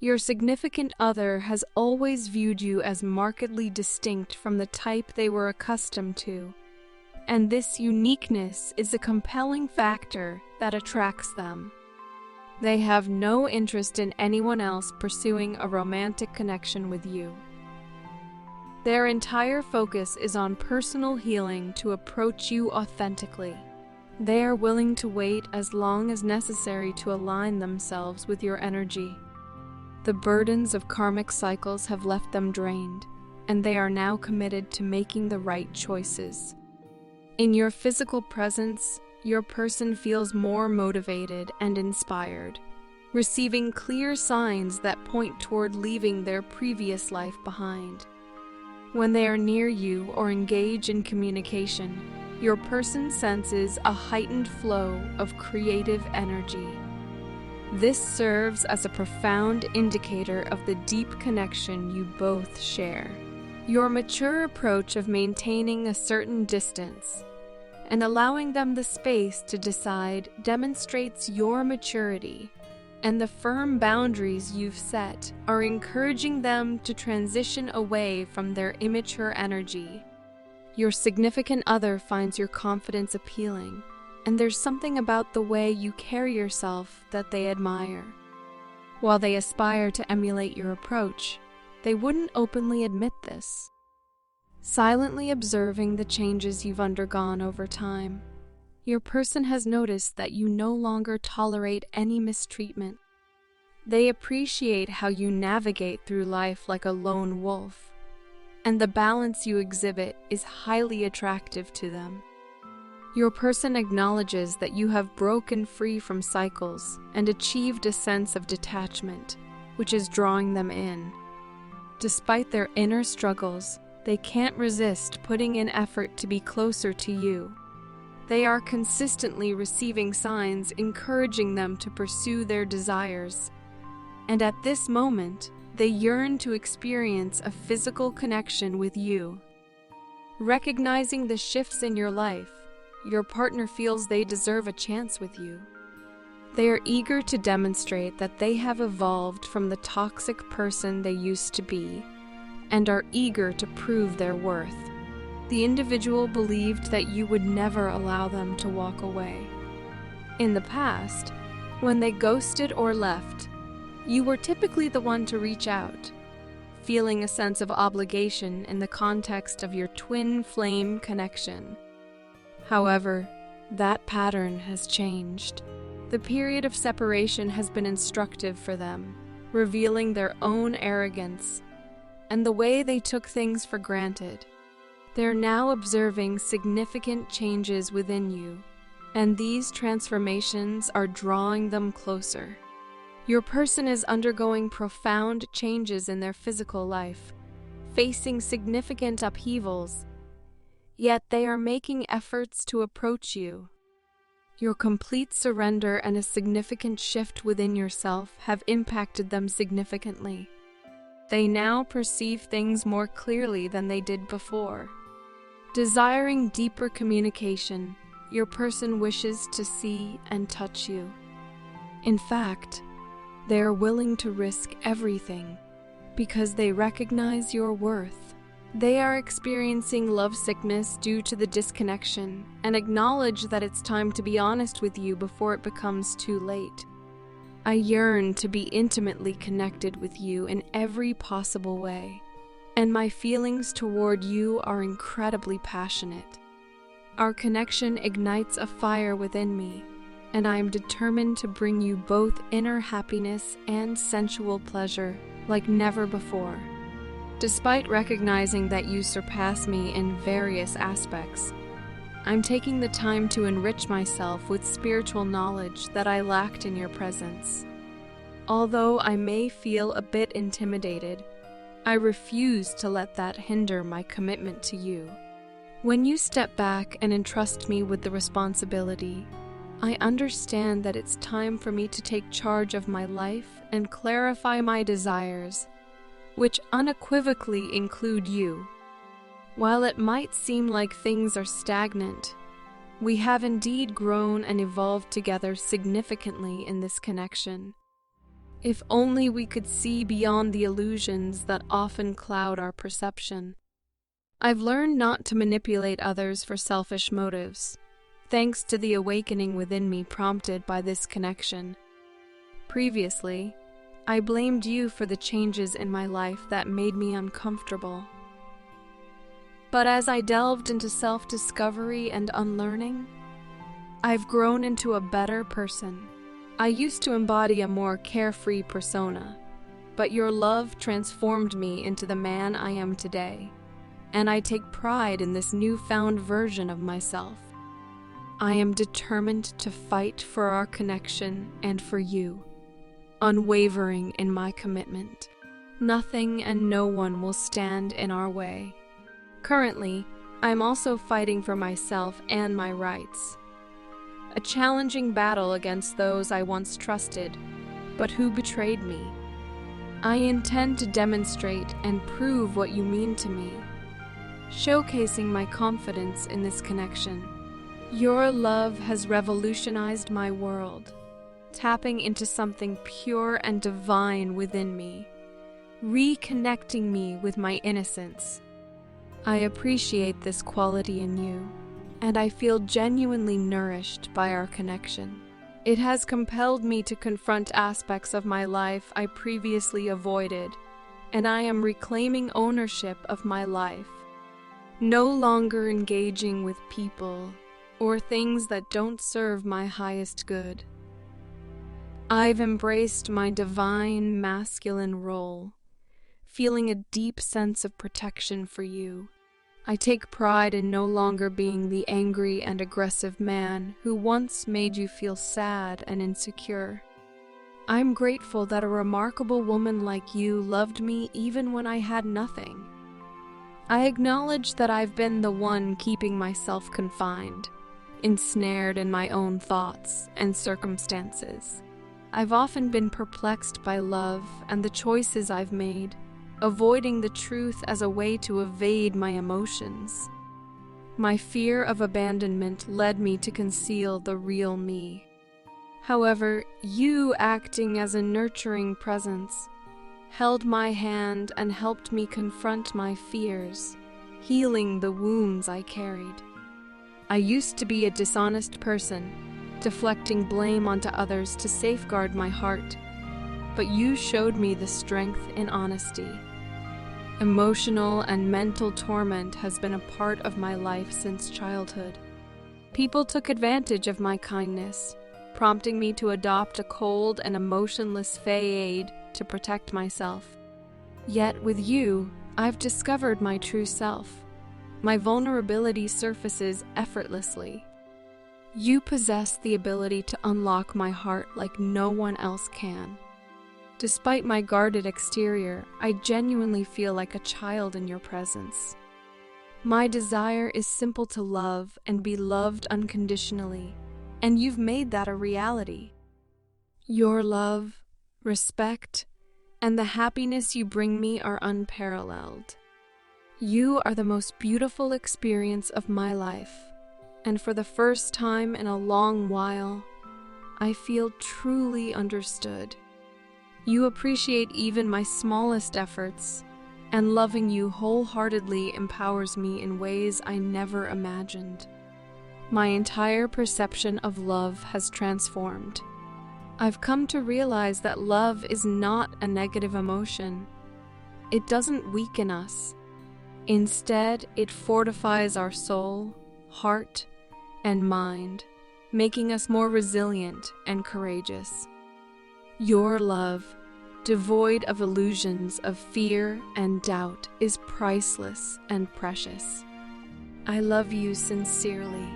Your significant other has always viewed you as markedly distinct from the type they were accustomed to, and this uniqueness is a compelling factor that attracts them. They have no interest in anyone else pursuing a romantic connection with you. Their entire focus is on personal healing to approach you authentically. They are willing to wait as long as necessary to align themselves with your energy. The burdens of karmic cycles have left them drained, and they are now committed to making the right choices. In your physical presence, your person feels more motivated and inspired, receiving clear signs that point toward leaving their previous life behind. When they are near you or engage in communication, your person senses a heightened flow of creative energy. This serves as a profound indicator of the deep connection you both share. Your mature approach of maintaining a certain distance and allowing them the space to decide demonstrates your maturity, and the firm boundaries you've set are encouraging them to transition away from their immature energy. Your significant other finds your confidence appealing, and there's something about the way you carry yourself that they admire. While they aspire to emulate your approach, they wouldn't openly admit this. Silently observing the changes you've undergone over time, your person has noticed that you no longer tolerate any mistreatment. They appreciate how you navigate through life like a lone wolf, and the balance you exhibit is highly attractive to them. Your person acknowledges that you have broken free from cycles and achieved a sense of detachment, which is drawing them in. Despite their inner struggles, they can't resist putting in effort to be closer to you. They are consistently receiving signs encouraging them to pursue their desires, and at this moment, they yearn to experience a physical connection with you. Recognizing the shifts in your life, your partner feels they deserve a chance with you. They are eager to demonstrate that they have evolved from the toxic person they used to be, and are eager to prove their worth. The individual believed that you would never allow them to walk away. In the past, when they ghosted or left, you were typically the one to reach out, feeling a sense of obligation in the context of your twin flame connection. However, that pattern has changed. The period of separation has been instructive for them, revealing their own arrogance and the way they took things for granted. They're now observing significant changes within you, and these transformations are drawing them closer. Your person is undergoing profound changes in their physical life, facing significant upheavals, yet they are making efforts to approach you. Your complete surrender and a significant shift within yourself have impacted them significantly. They now perceive things more clearly than they did before. Desiring deeper communication, your person wishes to see and touch you. In fact, they are willing to risk everything because they recognize your worth. They are experiencing lovesickness due to the disconnection and acknowledge that it's time to be honest with you before it becomes too late. I yearn to be intimately connected with you in every possible way, and my feelings toward you are incredibly passionate. Our connection ignites a fire within me, and I am determined to bring you both inner happiness and sensual pleasure like never before. Despite recognizing that you surpass me in various aspects, I'm taking the time to enrich myself with spiritual knowledge that I lacked in your presence. Although I may feel a bit intimidated, I refuse to let that hinder my commitment to you. When you step back and entrust me with the responsibility, I understand that it's time for me to take charge of my life and clarify my desires, which unequivocally include you. While it might seem like things are stagnant, we have indeed grown and evolved together significantly in this connection. If only we could see beyond the illusions that often cloud our perception. I've learned not to manipulate others for selfish motives, thanks to the awakening within me prompted by this connection. Previously, I blamed you for the changes in my life that made me uncomfortable. But as I delved into self-discovery and unlearning, I've grown into a better person. I used to embody a more carefree persona, but your love transformed me into the man I am today, and I take pride in this newfound version of myself. I am determined to fight for our connection and for you, unwavering in my commitment. Nothing and no one will stand in our way. Currently, I'm also fighting for myself and my rights. A challenging battle against those I once trusted, but who betrayed me. I intend to demonstrate and prove what you mean to me, showcasing my confidence in this connection. Your love has revolutionized my world, tapping into something pure and divine within me, reconnecting me with my innocence. I appreciate this quality in you, and I feel genuinely nourished by our connection. It has compelled me to confront aspects of my life I previously avoided, and I am reclaiming ownership of my life, no longer engaging with people or things that don't serve my highest good. I've embraced my divine masculine role, feeling a deep sense of protection for you. I take pride in no longer being the angry and aggressive man who once made you feel sad and insecure. I'm grateful that a remarkable woman like you loved me even when I had nothing. I acknowledge that I've been the one keeping myself confined, ensnared in my own thoughts and circumstances. I've often been perplexed by love and the choices I've made, avoiding the truth as a way to evade my emotions. My fear of abandonment led me to conceal the real me. However, you, acting as a nurturing presence, held my hand and helped me confront my fears, healing the wounds I carried. I used to be a dishonest person, deflecting blame onto others to safeguard my heart, but you showed me the strength in honesty. Emotional and mental torment has been a part of my life since childhood. People took advantage of my kindness, prompting me to adopt a cold and emotionless fade to protect myself. Yet with you, I've discovered my true self. My vulnerability surfaces effortlessly. You possess the ability to unlock my heart like no one else can. Despite my guarded exterior, I genuinely feel like a child in your presence. My desire is simple to love and be loved unconditionally, and you've made that a reality. Your love, respect, and the happiness you bring me are unparalleled. You are the most beautiful experience of my life, and for the first time in a long while, I feel truly understood. You appreciate even my smallest efforts, and loving you wholeheartedly empowers me in ways I never imagined. My entire perception of love has transformed. I've come to realize that love is not a negative emotion. It doesn't weaken us. Instead, it fortifies our soul, heart, and mind, making us more resilient and courageous. Your love, devoid of illusions of fear and doubt, is priceless and precious. I love you sincerely.